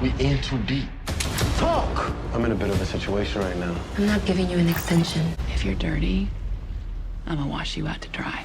We in too deep. Talk! I'm in a bit of a situation right now. I'm not giving you an extension. If you're dirty, I'm gonna wash you out to dry.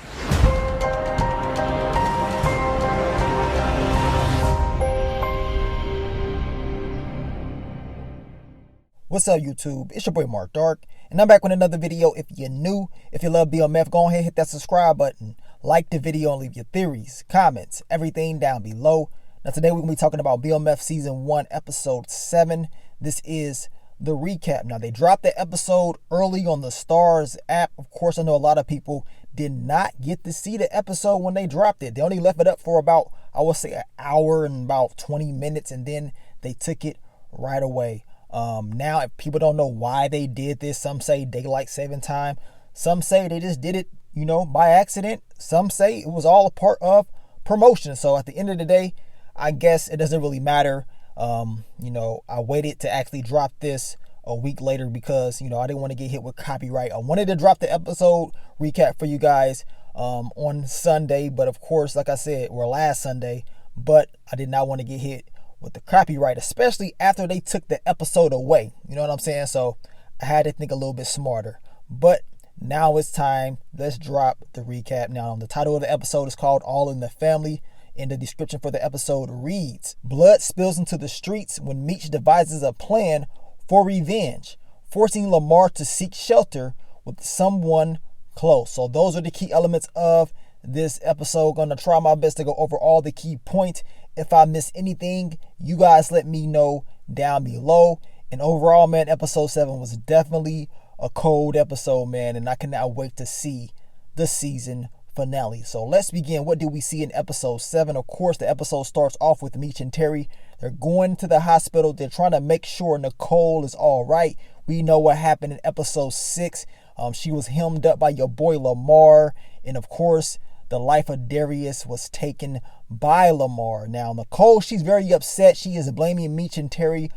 What's up, YouTube? It's your boy Mark Dark, and I'm back with another video. If you're new, if you love BMF, go ahead and hit that subscribe button, like the video, and leave your theories, comments, everything down below. Now today we're going to be talking about BMF Season 1, Episode 7. This is the recap. Now they dropped the episode early on the Stars app. Of course, I know a lot of people did not get to see the episode when they dropped it. They only left it up for about, I would say, an hour and about 20 minutes, and then they took it right away. Now, if people don't know why they did this, some say daylight saving time, some say they just did it, by accident. Some say it was all a part of promotion. So at the end of the day, I guess it doesn't really matter. I waited to actually drop this a week later because, I didn't want to get hit with copyright. I wanted to drop the episode recap for you guys on Sunday, but of course, like I said, last Sunday, but I did not want to get hit with the copyright, especially after they took the episode away. You know what I'm saying? So I had to think a little bit smarter. But now it's time. Let's drop the recap. Now, the title of the episode is called All in the Family. And the description for the episode reads, blood spills into the streets when Meech devises a plan for revenge, forcing Lamar to seek shelter with someone close. So those are the key elements of this episode. Going to try my best to go over all the key points. If I miss anything, you guys let me know down below. And overall, man, episode 7 was definitely a cold episode, man. And I cannot wait to see the season finale. So let's begin. What did we see in episode 7? Of course, the episode starts off with Meech and Terry. They're going to the hospital. They're trying to make sure Nicole is all right. We know what happened in episode 6. She was hemmed up by your boy Lamar. And of course, the life of Darius was taken by Lamar. Now, Nicole, she's very upset. She is blaming Meech and Terry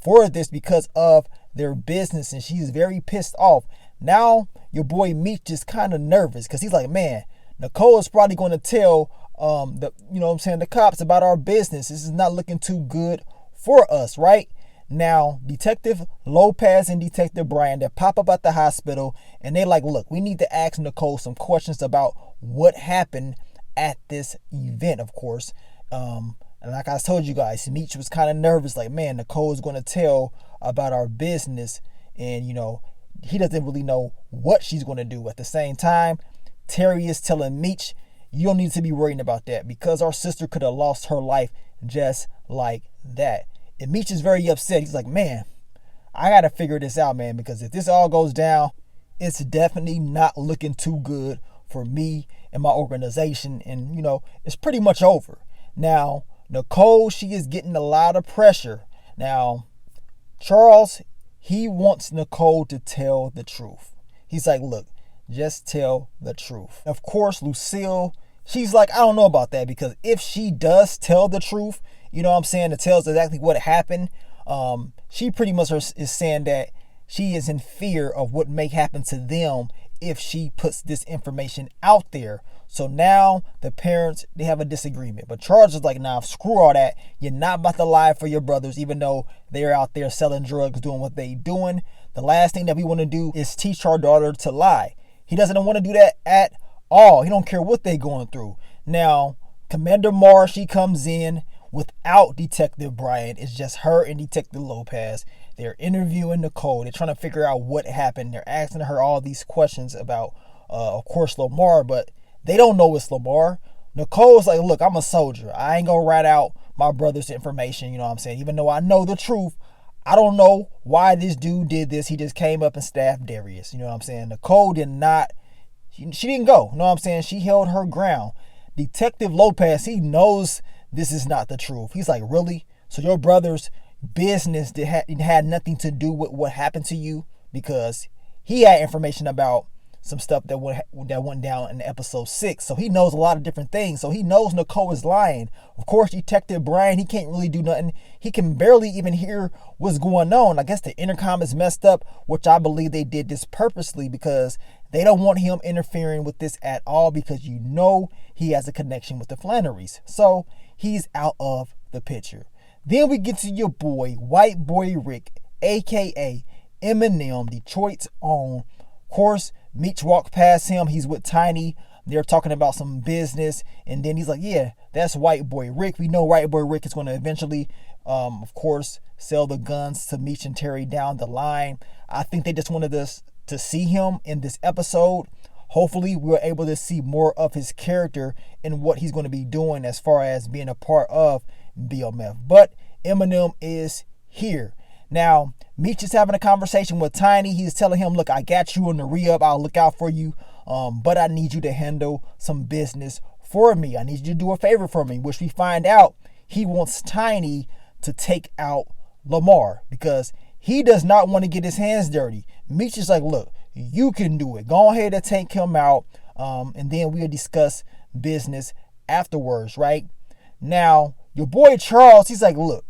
for this because of their business, and she's very pissed off. Now, your boy Meech is kind of nervous because he's like, man, Nicole is probably going to tell the cops about our business. This is not looking too good for us, right? Now, Detective Lopez and Detective Brian, they pop up at the hospital and they like, look, we need to ask Nicole some questions about what happened at this event, of course. And like I told you guys, Meech was kind of nervous, like, man, Nicole is going to tell about our business. And, he doesn't really know what she's going to do. At the same time, Terry is telling Meech, you don't need to be worrying about that because our sister could have lost her life just like that. And Meech is very upset. He's like, man, I got to figure this out, man, because if this all goes down, it's definitely not looking too good for me and my organization. And, it's pretty much over. Now, Nicole, she is getting a lot of pressure. Now, Charles, he wants Nicole to tell the truth. He's like, look, just tell the truth. Of course, Lucille, she's like, I don't know about that, because if she does tell the truth, it tells exactly what happened. She pretty much is saying that she is in fear of what may happen to them if she puts this information out there. So now the parents, they have a disagreement. But Charles is like, nah, screw all that. You're not about to lie for your brothers, even though they're out there selling drugs, doing what they doing. The last thing that we want to do is teach our daughter to lie. He doesn't want to do that at all. He don't care what they're going through. Now, Commander Marr, she comes in without Detective Brian. It's just her and Detective Lopez. They're interviewing Nicole. They're trying to figure out what happened. They're asking her all these questions about, of course, Lamar, but they don't know it's Lamar. Nicole's like, look, I'm a soldier. I ain't gonna rat out my brother's information, Even though I know the truth, I don't know why this dude did this. He just came up and stabbed Darius, Nicole did not, she didn't go, She held her ground. Detective Lopez, he knows this is not the truth. He's like, really? So your brother's business had nothing to do with what happened to you? Because he had information about some stuff that went down in episode 6. So he knows a lot of different things. So he knows Nicole is lying. Of course, Detective Brian, he can't really do nothing. He can barely even hear what's going on. I guess the intercom is messed up, which I believe they did this purposely because they don't want him interfering with this at all, because he has a connection with the Flannerys. So he's out of the picture. Then we get to your boy, White Boy Rick, aka Eminem, Detroit's own. Of course, Meech walked past him. He's with Tiny. They're talking about some business. And then he's like, yeah, that's White Boy Rick. We know White Boy Rick is going to eventually, of course, sell the guns to Meech and Terry down the line. I think they just wanted us to see him in this episode. Hopefully, we're able to see more of his character and what he's going to be doing as far as being a part of BMF. But Eminem is here. Now, Meech is having a conversation with Tiny. He's telling him, look, I got you on the re-up. I'll look out for you. But I need you to handle some business for me. I need you to do a favor for me, which we find out he wants Tiny to take out Lamar because he does not want to get his hands dirty. Meech is like, look, you can do it. Go ahead and take him out. And then we'll discuss business afterwards, right? Now, your boy Charles, he's like, look,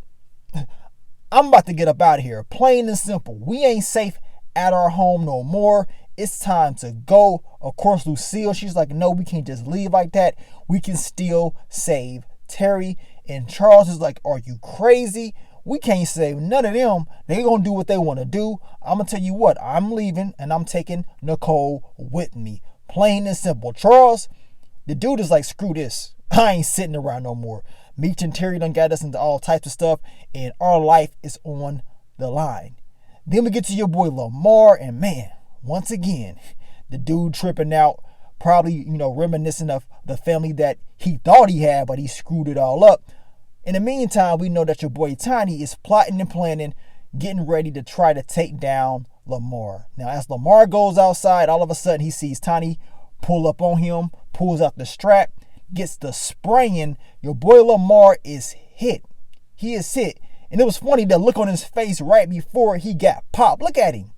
I'm about to get up out of here. Plain and simple. We ain't safe at our home no more. It's time to go. Of course, Lucille, she's like, no, we can't just leave like that. We can still save Terry. And Charles is like, are you crazy? We can't save none of them. They gonna do what they want to do. I'm gonna tell you what, I'm leaving and I'm taking Nicole with me. Plain and simple. Charles, the dude is like, screw this. I ain't sitting around no more. Meech and Terry done got us into all types of stuff and our life is on the line. Then we get to your boy Lamar, and man, once again, the dude tripping out, probably, reminiscent of the family that he thought he had, but he screwed it all up. In the meantime, we know that your boy Tiny is plotting and planning, getting ready to try to take down Lamar. Now, as Lamar goes outside, all of a sudden he sees Tiny pull up on him, pulls out the strap, gets the spraying. Your boy Lamar is hit. He is hit. And it was funny, the look on his face right before he got popped. Look at him.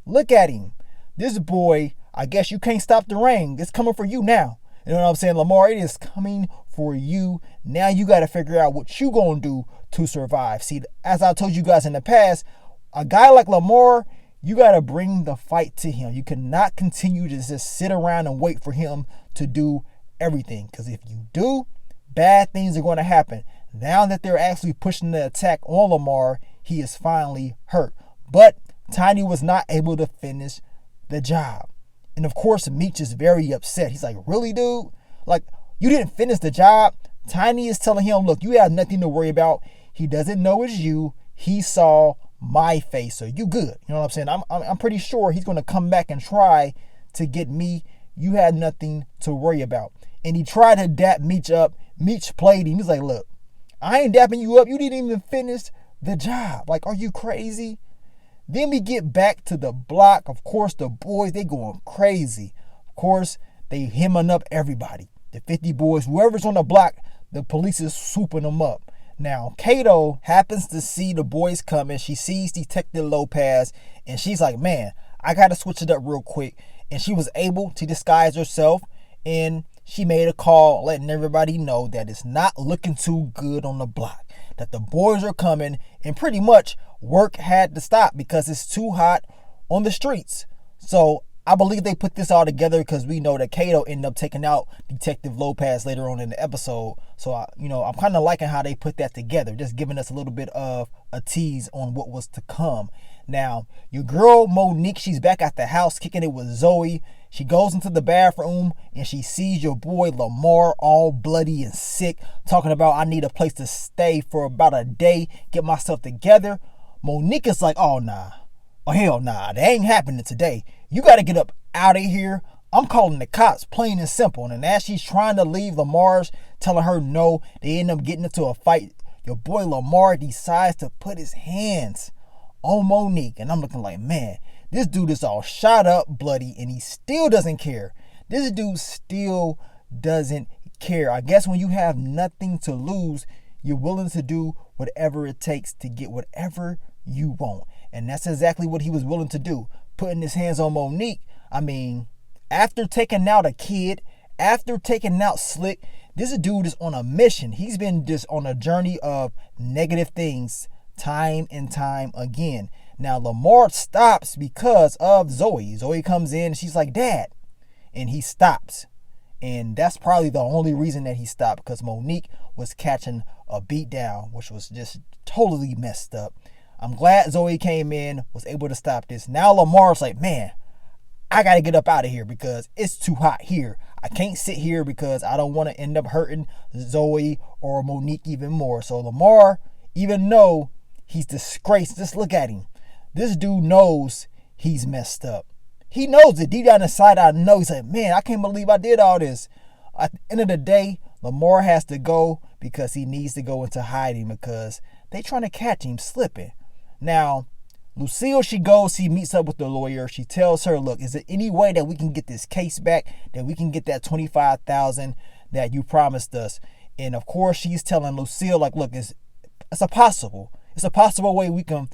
Look at him. This boy, I guess you can't stop the rain. It's coming for you now. You know what I'm saying? Lamar, it is coming for you. Now you got to figure out what you going to do to survive. See, as I told you guys in the past, a guy like Lamar, you got to bring the fight to him. You cannot continue to just sit around and wait for him to do everything. Because if you do, bad things are going to happen. Now that they're actually pushing the attack on Lamar, he is finally hurt. But Tiny was not able to finish the job. And of course, Meech is very upset. He's like, really, dude? Like, you didn't finish the job? Tiny is telling him, look, you have nothing to worry about. He doesn't know it's you. He saw my face, so you good. You know what I'm saying? I'm pretty sure he's going to come back and try to get me. You had nothing to worry about. And he tried to dap Meech up. Meech played him. He's like, look, I ain't dapping you up. You didn't even finish the job. Like, are you crazy? Then we get back to the block. Of course, the boys, they going crazy. Of course, they hemming up everybody. The 50 boys, whoever's on the block, the police is swooping them up. Now, Kato happens to see the boys coming. She sees Detective Lopez, and she's like, man, I got to switch it up real quick. And she was able to disguise herself, and she made a call letting everybody know that it's not looking too good on the block, that the boys are coming, and pretty much work had to stop because it's too hot on the streets. So I believe they put this all together because we know that Kato ended up taking out Detective Lopez later on in the episode. So, I'm kind of liking how they put that together, just giving us a little bit of a tease on what was to come. Now, your girl Monique, she's back at the house kicking it with Zoe. She goes into the bathroom and she sees your boy Lamar all bloody and sick, talking about, I need a place to stay for about a day, get myself together. Monique is like, oh, nah. Oh, hell nah. That ain't happening today. You got to get up out of here. I'm calling the cops, plain and simple. And as she's trying to leave, Lamar's telling her no. They end up getting into a fight. Your boy Lamar decides to put his hands on Monique. And I'm looking like, man, this dude is all shot up, bloody, and he still doesn't care. This dude still doesn't care. I guess when you have nothing to lose, you're willing to do whatever it takes to get whatever you want. And that's exactly what he was willing to do. Putting his hands on Monique. I mean, after taking out a kid, after taking out Slick, this dude is on a mission. He's been just on a journey of negative things time and time again. Now, Lamar stops because of Zoe. Zoe comes in and she's like, Dad. And he stops. And that's probably the only reason that he stopped, because Monique was catching a beat down, which was just totally messed up. I'm glad Zoe came in, was able to stop this. Now Lamar's like, man, I got to get up out of here because it's too hot here. I can't sit here because I don't want to end up hurting Zoe or Monique even more. So Lamar, even though he's disgraced, just look at him. This dude knows he's messed up. He knows it. Deep down inside, I know. He's like, man, I can't believe I did all this. At the end of the day, Lamar has to go because he needs to go into hiding because they trying to catch him slipping. Now, Lucille, she meets up with the lawyer. She tells her, look, is there any way that we can get this case back, that we can get that $25,000 that you promised us? And of course, she's telling Lucille, like, look, it's a possible way we can,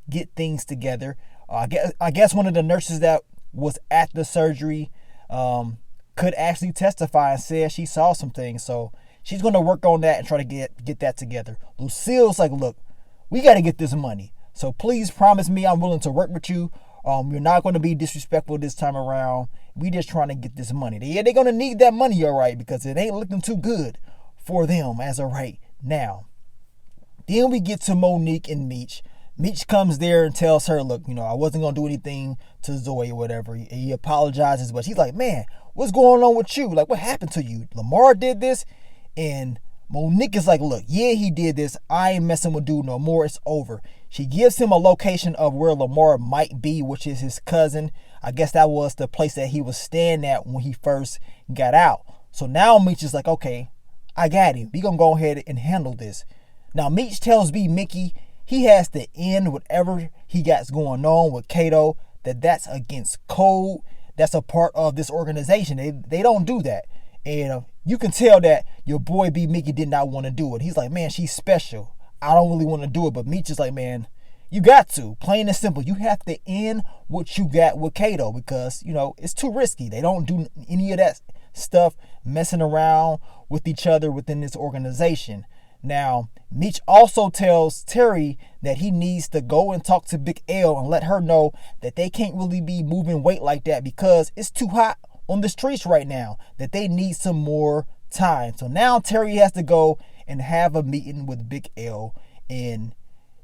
get things together. I guess one of the nurses that was at the surgery could actually testify and said she saw some things. So she's going to work on that and try to get that together. Lucille's like, look, we got to get this money. So please promise me I'm willing to work with you. You're not going to be disrespectful this time around. We just trying to get this money. They're going to need that money, all right, because it ain't looking too good for them as of right now. Then we get to Monique and Meech. Meech comes there and tells her, look, I wasn't going to do anything to Zoe or whatever. He apologizes, but she's like, man, what's going on with you? Like, what happened to you? Lamar did this? And Monique is like, look, yeah, he did this. I ain't messing with dude no more. It's over. She gives him a location of where Lamar might be, which is his cousin. I guess that was the place that he was staying at when he first got out. So now Meech is like, okay, I got him. We gonna go ahead and handle this. Now Meech tells B Mickey he has to end whatever he got going on with Kato, that's against code. That's a part of this organization. They don't do that. And you can tell that your boy B Mickey did not want to do it. He's like, man, she's special. I don't really want to do it. But Meech is like, man, you got to. Plain and simple. You have to end what you got with Kato because, it's too risky. They don't do any of that stuff messing around with each other within this organization. Now, Meech also tells Terry that he needs to go and talk to Big L and let her know that they can't really be moving weight like that because it's too hot on the streets right now, that they need some more time. So now Terry has to go and have a meeting with Big L. And,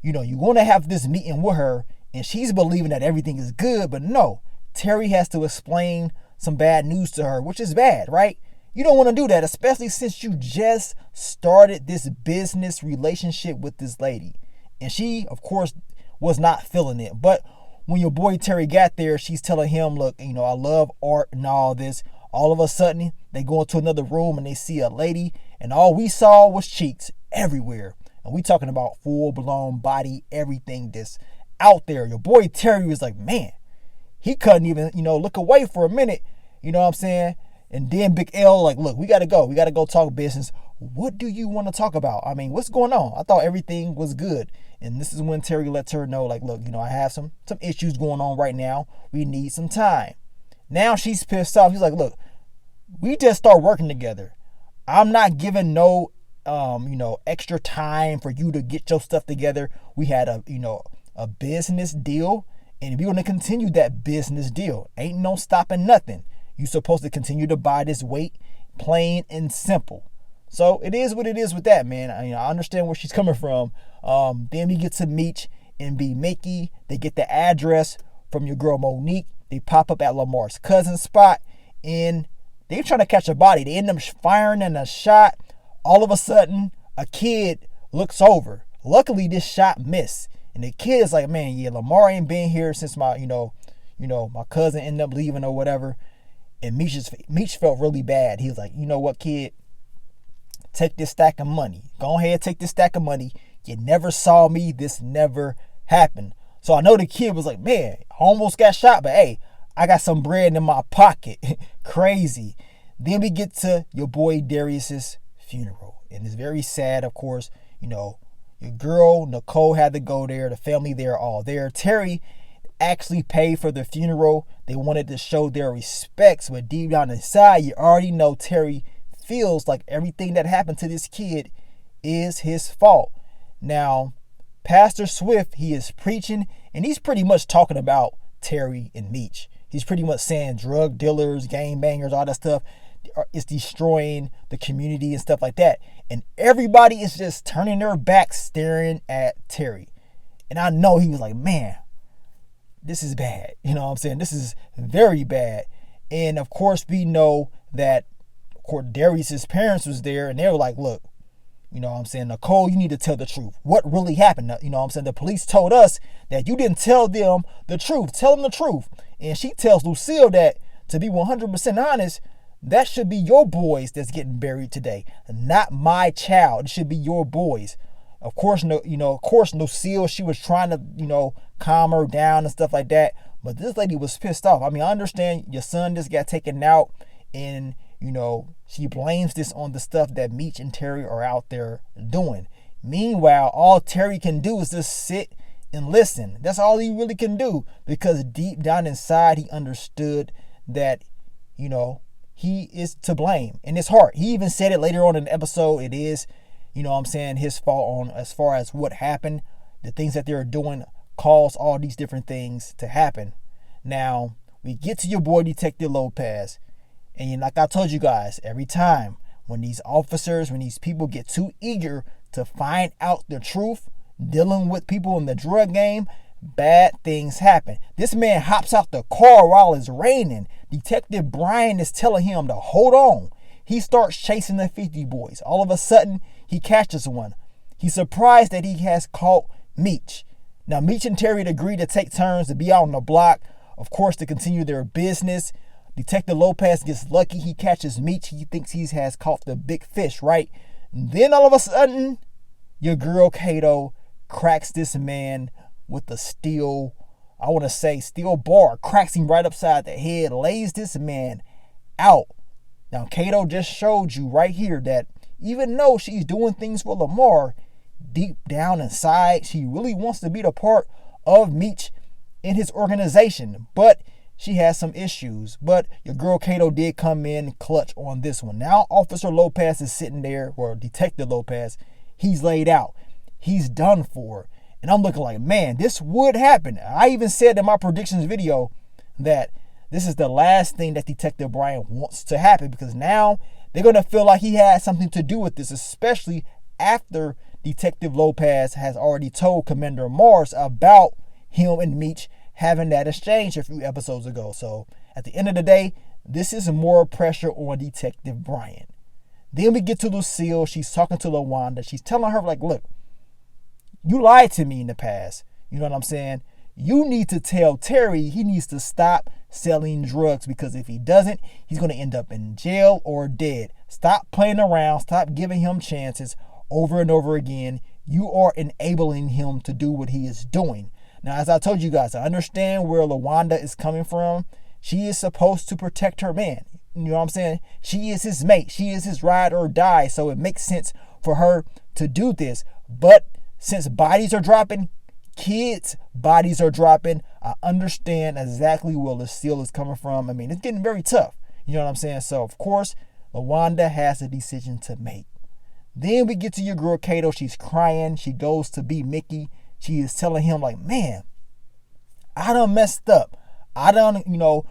you want to have this meeting with her and she's believing that everything is good. But no, Terry has to explain some bad news to her, which is bad, right? You don't want to do that, especially since you just started this business relationship with this lady. And she, of course, was not feeling it. But when your boy Terry got there, she's telling him, look, I love art and all this. All of a sudden, they go into another room and they see a lady. And all we saw was cheeks everywhere. And we talking about full-blown body, everything that's out there. Your boy Terry was like, man, he couldn't even, look away for a minute. You know what I'm saying? And then Big L like, look, we got to go. We got to go talk business. What do you want to talk about? I mean, what's going on? I thought everything was good. And this is when Terry lets her know, like, look, I have some issues going on right now. We need some time. Now she's pissed off. She's like, look, we just start working together. I'm not giving no, extra time for you to get your stuff together. We had a business deal and we're going to continue that business deal. Ain't no stopping nothing. You're supposed to continue to buy this weight, plain and simple. So it is what it is with that, man. I understand where she's coming from. Then we get to Meech and B Mickey. They get the address from your girl Monique. They pop up at Lamar's cousin's spot and they're trying to catch a body. They end up firing in a shot. All of a sudden, a kid looks over. Luckily, this shot missed. And the kid is like, man, yeah, Lamar ain't been here since my, my cousin ended up leaving or whatever. And Meech felt really bad. He was like, you know what, kid? Take this stack of money. Go ahead, take this stack of money. You never saw me. This never happened. So I know the kid was like, man, I almost got shot, but hey, I got some bread in my pocket. Crazy. Then we get to your boy Darius's funeral. And it's very sad, of course. Your girl, Nicole, had to go there. The family there, all there. Terry actually paid for the funeral. They wanted to show their respects, but deep down inside, you already know Terry feels like everything that happened to this kid is his fault. Now, Pastor Swift, he is preaching, and he's pretty much talking about Terry and Meech. He's pretty much saying drug dealers, gangbangers, all that stuff. is destroying the community and stuff like that. And everybody is just turning their backs staring at Terry. And I know he was like, man, this is bad. You know what I'm saying? This is very bad. And of course, we know that, of course, Darius' parents was there, and they were like, look, you know what I'm saying, Nicole, you need to tell the truth. What really happened? You know what I'm saying? The police told us that you didn't tell them the truth. Tell them the truth. And she tells Lucille that, to be 100% honest, that should be your boys that's getting buried today, not my child. It should be your boys. Of course, Lucille, she was trying to, calm her down and stuff like that. But this lady was pissed off. I mean, I understand your son just got taken out, and, she blames this on the stuff that Meech and Terry are out there doing. Meanwhile, all Terry can do is just sit and listen. That's all he really can do, because deep down inside, he understood that, he is to blame in his heart. He even said it later on in the episode. It is, his fault on as far as what happened. The things that they're doing caused all these different things to happen. Now, we get to your boy, Detective Lopez. And like I told you guys, every time when these officers, when these people get too eager to find out the truth, dealing with people in the drug game, bad things happen. This man hops out the car while it's raining. Detective Brian is telling him to hold on. He starts chasing the 50 boys. All of a sudden, he catches one. He's surprised that he has caught Meech. Now, Meech and Terry agreed to take turns to be out on the block, of course, to continue their business. Detective Lopez gets lucky. He catches Meech. He thinks he has caught the big fish, right? And then all of a sudden, your girl Kato cracks this man with a steel bar, cracks him right upside the head, lays this man out. Now, Kato just showed you right here that even though she's doing things for Lamar, deep down inside, she really wants to be the part of Meech in his organization. But she has some issues. But your girl Kato did come in clutch on this one. Now, Officer Lopez is sitting there, or Detective Lopez, he's laid out. He's done for. And I'm looking like, man, this would happen. I even said in my predictions video that this is the last thing that Detective Brian wants to happen, because now they're going to feel like he had something to do with this, especially after Detective Lopez has already told Commander Mars about him and Meech having that exchange a few episodes ago. So at the end of the day, this is more pressure on Detective Brian. Then we get to Lucille. She's talking to LaWanda. She's telling her, like, look, you lied to me in the past. You know what I'm saying? You need to tell Terry he needs to stop selling drugs, because if he doesn't, he's going to end up in jail or dead. Stop playing around. Stop giving him chances over and over again. You are enabling him to do what he is doing. Now, as I told you guys, I understand where LaWanda is coming from. She is supposed to protect her man. You know what I'm saying? She is his mate. She is his ride or die. So it makes sense for her to do this. But since bodies are dropping, kids' bodies are dropping, I understand exactly where Lucille is coming from. I mean, it's getting very tough. You know what I'm saying? So, of course, LaWanda has a decision to make. Then we get to your girl Kato. She's crying. She goes to be Mickey. She is telling him, like, man, I done messed up. I done took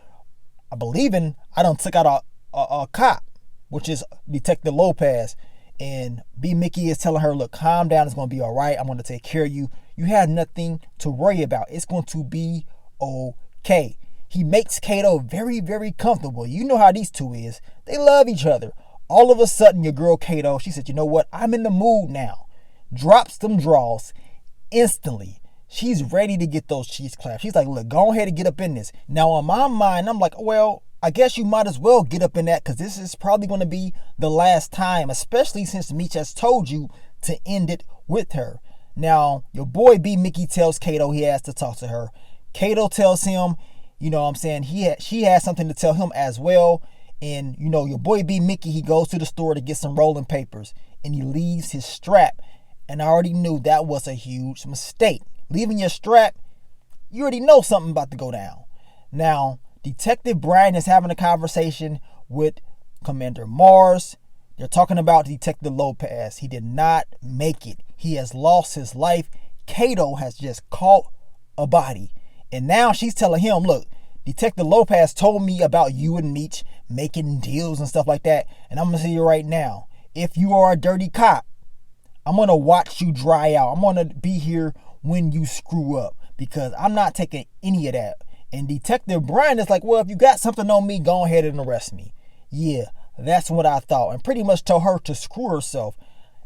out a cop, which is Detective Lopez. And B. Mickey is telling her, look, calm down. It's going to be all right. I'm going to take care of you. You have nothing to worry about. It's going to be okay. He makes Kato very, very comfortable. You know how these two is. They love each other. All of a sudden, your girl Kato, she said, you know what? I'm in the mood now. Drops them draws instantly. She's ready to get those cheese claps. She's like, look, go ahead and get up in this. Now, on my mind, I'm like, well, I guess you might as well get up in that, because this is probably going to be the last time, especially since Meech has told you to end it with her. Now, your boy B. Mickey tells Kato he has to talk to her. Kato tells him, you know what I'm saying, she has something to tell him as well. And, your boy B. Mickey, he goes to the store to get some rolling papers, and he leaves his strap. And I already knew that was a huge mistake. Leaving your strap, you already know something about to go down. Now, Detective Brian is having a conversation with Commander Mars. They're talking about Detective Lopez. He did not make it. He has lost his life. Kato has just caught a body. And now she's telling him, look, Detective Lopez told me about you and Meech making deals and stuff like that. And I'm going to tell you right now, if you are a dirty cop, I'm going to watch you dry out. I'm going to be here when you screw up because I'm not taking any of that. And Detective Brian is like, well, if you got something on me, go ahead and arrest me. Yeah, that's what I thought. And pretty much told her to screw herself.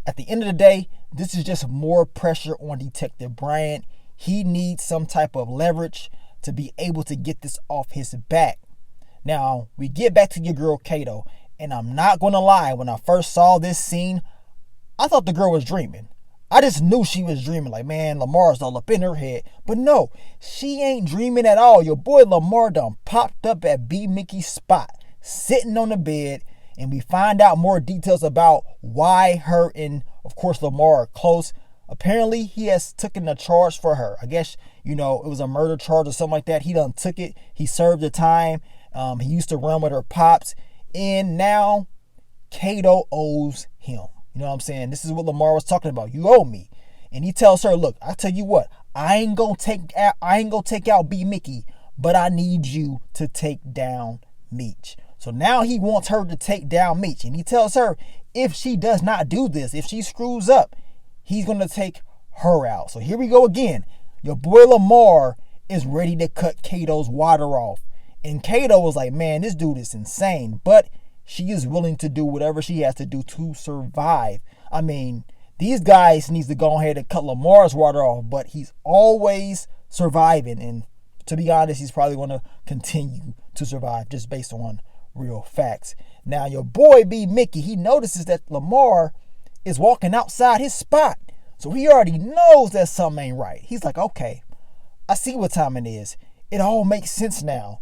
At the end of the day, this is just more pressure on Detective Bryant. He needs some type of leverage to be able to get this off his back. Now, we get back to your girl, Kato. And I'm not going to lie, when I first saw this scene, I thought the girl was dreaming. I just knew she was dreaming. Like, man, Lamar's all up in her head. But no, she ain't dreaming at all. Your boy Lamar done popped up at B. Mickey's spot, sitting on the bed. And we find out more details about why her and, of course, Lamar are close. Apparently, he has taken a charge for her. I guess, it was a murder charge or something like that. He done took it. He served the time. He used to run with her pops. And now, Kato owes him. You know what I'm saying? This is what Lamar was talking about. You owe me. And he tells her, look, I tell you what, I ain't gonna take out B. Mickey, but I need you to take down Meech. So now he wants her to take down Meech. And he tells her if she does not do this, if she screws up, he's going to take her out. So here we go again. Your boy Lamar is ready to cut Kato's water off. And Kato was like, man, this dude is insane. But she is willing to do whatever she has to do to survive. I mean, these guys needs to go ahead and cut Lamar's water off. But he's always surviving. And to be honest, he's probably going to continue to survive just based on real facts. Now, your boy B. Mickey, he notices that Lamar is walking outside his spot. So he already knows that something ain't right. He's like, okay, I see what time it is. It all makes sense now.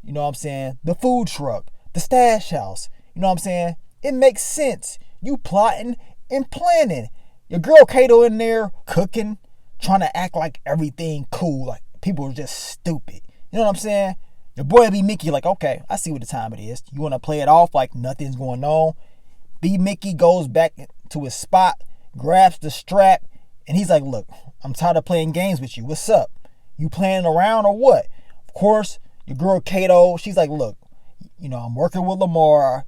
You know what I'm saying? The food truck, the stash house. You know what I'm saying? It makes sense. You plotting and planning. Your girl Kato in there cooking, trying to act like everything cool. Like people are just stupid. You know what I'm saying? Your boy B. Mickey like, okay, I see what the time it is. You want to play it off like nothing's going on. B. Mickey goes back to his spot, grabs the strap, and he's like, look, I'm tired of playing games with you. What's up? You playing around or what? Of course, your girl Kato, she's like, look, I'm working with Lamar.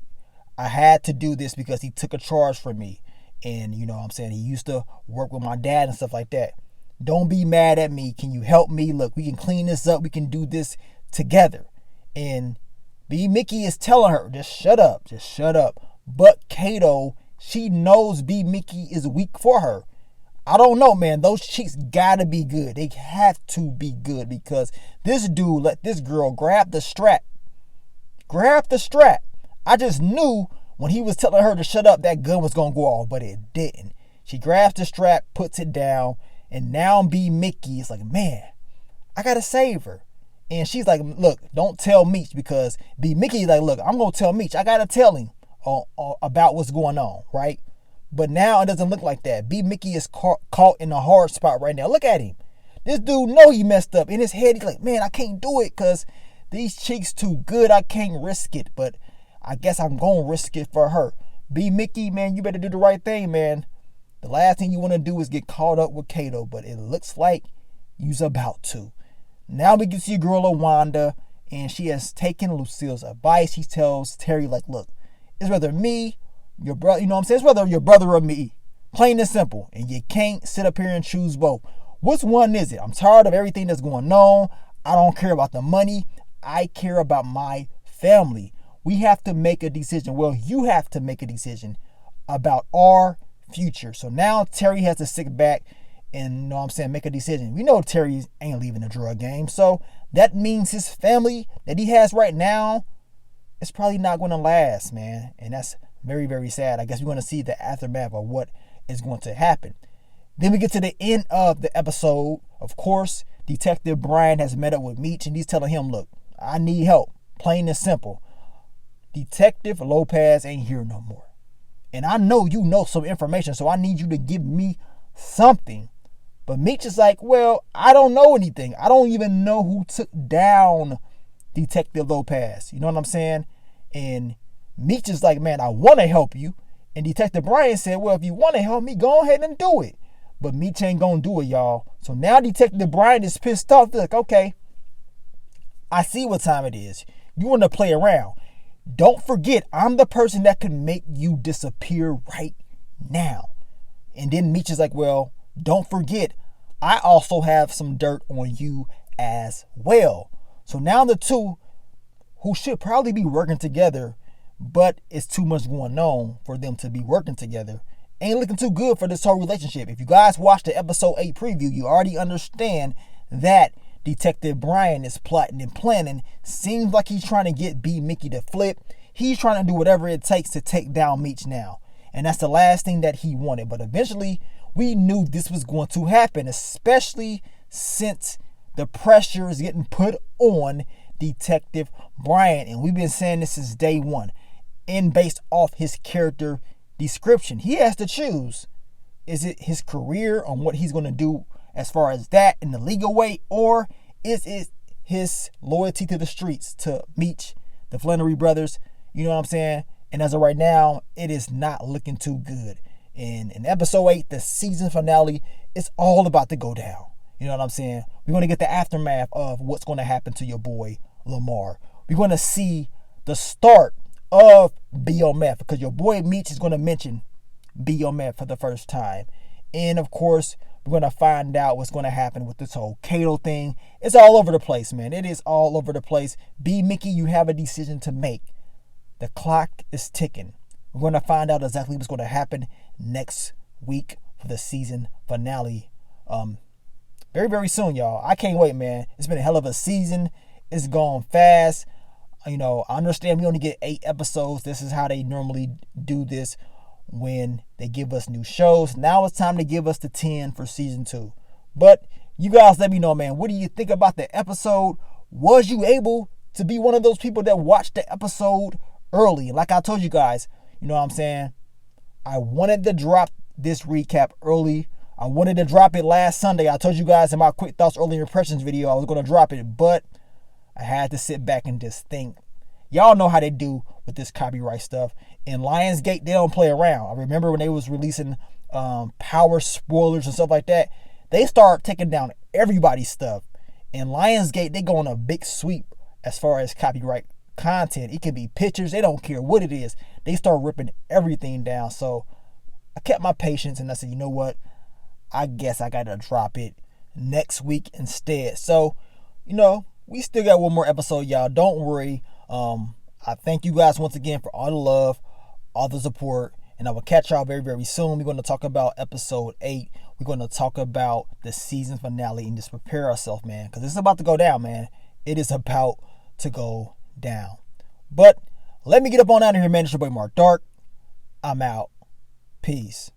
I had to do this because he took a charge for me. And, you know what I'm saying? He used to work with my dad and stuff like that. Don't be mad at me. Can you help me? Look, we can clean this up. We can do this together. And B. Mickey is telling her, just shut up. Just shut up. But Kato, she knows B. Mickey is weak for her. I don't know, man. Those cheeks gotta be good. They have to be good because this dude let this girl grab the strap. Grab the strap. I just knew when he was telling her to shut up, that gun was gonna go off, but it didn't. She grabs the strap, puts it down, and now B. Mickey is like, man, I gotta save her. And she's like, look, don't tell Meech because B. Mickey is like, look, I'm gonna tell Meech. I gotta tell him about what's going on, right? But now it doesn't look like that. B. Mickey is caught in a hard spot right now. Look at him. This dude know he messed up. In his head, he's like, man, I can't do it because these cheeks too good. I can't risk it. But I guess I'm going to risk it for her. B. Mickey, man, you better do the right thing, man. The last thing you want to do is get caught up with Kato. But it looks like you's about to. Now we can see girl Wanda. And she has taken Lucille's advice. She tells Terry, like, look, it's whether me, your brother, you know what I'm saying? It's whether your brother or me. Plain and simple. And you can't sit up here and choose both. Which one is it? I'm tired of everything that's going on. I don't care about the money. I care about my family. We have to make a decision. Well, you have to make a decision about our future. So now Terry has to sit back and, you know what I'm saying, make a decision. We know Terry ain't leaving the drug game. So that means his family that he has right now is probably not going to last, man. And that's very, very sad. I guess we're going to see the aftermath of what is going to happen. Then we get to the end of the episode. Of course, Detective Brian has met up with Meech and he's telling him, look, I need help. Plain and simple. Detective Lopez ain't here no more. And I know you know some information, so I need you to give me something. But Meech is like, well, I don't know anything. I don't even know who took down Detective Lopez. You know what I'm saying? And Meech is like, man, I want to help you. And Detective Brian said, well, if you want to help me, go ahead and do it. But Meech ain't going to do it, y'all. So now Detective Brian is pissed off. They're like, okay, I see what time it is. You want to play around. Don't forget, I'm the person that can make you disappear right now. And then Meech is like, well, don't forget, I also have some dirt on you as well. So now the two, who should probably be working together, but it's too much going on for them to be working together, ain't looking too good for this whole relationship. If you guys watched the episode 8 preview, you already understand that Detective Brian is plotting and planning. Seems like he's trying to get B Mickey to flip. He's trying to do whatever it takes to take down Meech now. And that's the last thing that he wanted. But eventually, we knew this was going to happen, especially since the pressure is getting put on Detective Brian. And we've been saying this since day one. And based off his character description, he has to choose. Is it his career on what he's going to do as far as that in the legal way? Or is it his loyalty to the streets, to Meech, the Flannery brothers? You know what I'm saying? And as of right now, it is not looking too good. And in episode 8, the season finale, it's all about to go down. You know what I'm saying? We're going to get the aftermath of what's going to happen to your boy, Lamar. We're going to see the start of BMF, because your boy Meech is going to mention BMF for the first time. And of course, we're going to find out what's going to happen with this whole Cato thing. It's all over the place, man. It is all over the place. B Mickey, you have a decision to make. The clock is ticking. We're going to find out exactly what's going to happen next week for the season finale. Very, very soon, y'all. I can't wait, man. It's been a hell of a season. It's gone fast. You know, I understand we only get 8 episodes. This is how they normally do this when they give us new shows. Now it's time to give us the 10 for season 2. But you guys let me know, man. What do you think about the episode? Was you able to be one of those people that watched the episode early? Like I told you guys, you know what I'm saying? I wanted to drop this recap early. I wanted to drop it last Sunday. I told you guys in my quick thoughts, early impressions video, I was going to drop it, but I had to sit back and just think. Y'all know how they do with this copyright stuff. In Lionsgate, they don't play around. I remember when they was releasing power spoilers and stuff like that, they start taking down everybody's stuff. In Lionsgate, they go on a big sweep as far as copyright content. It can be pictures. They don't care what it is. They start ripping everything down. So I kept my patience and I said, you know what? I guess I got to drop it next week instead. So, you know, we still got one more episode, y'all. Don't worry. I thank you guys once again for all the love, all the support, and I will catch y'all very, very soon. We're going to talk about episode 8. We're going to talk about the season finale and just prepare ourselves, man, because it's about to go down, man. It is about to go down. But let me get up on out of here, man. It's your boy Mark Dark. I'm out. Peace.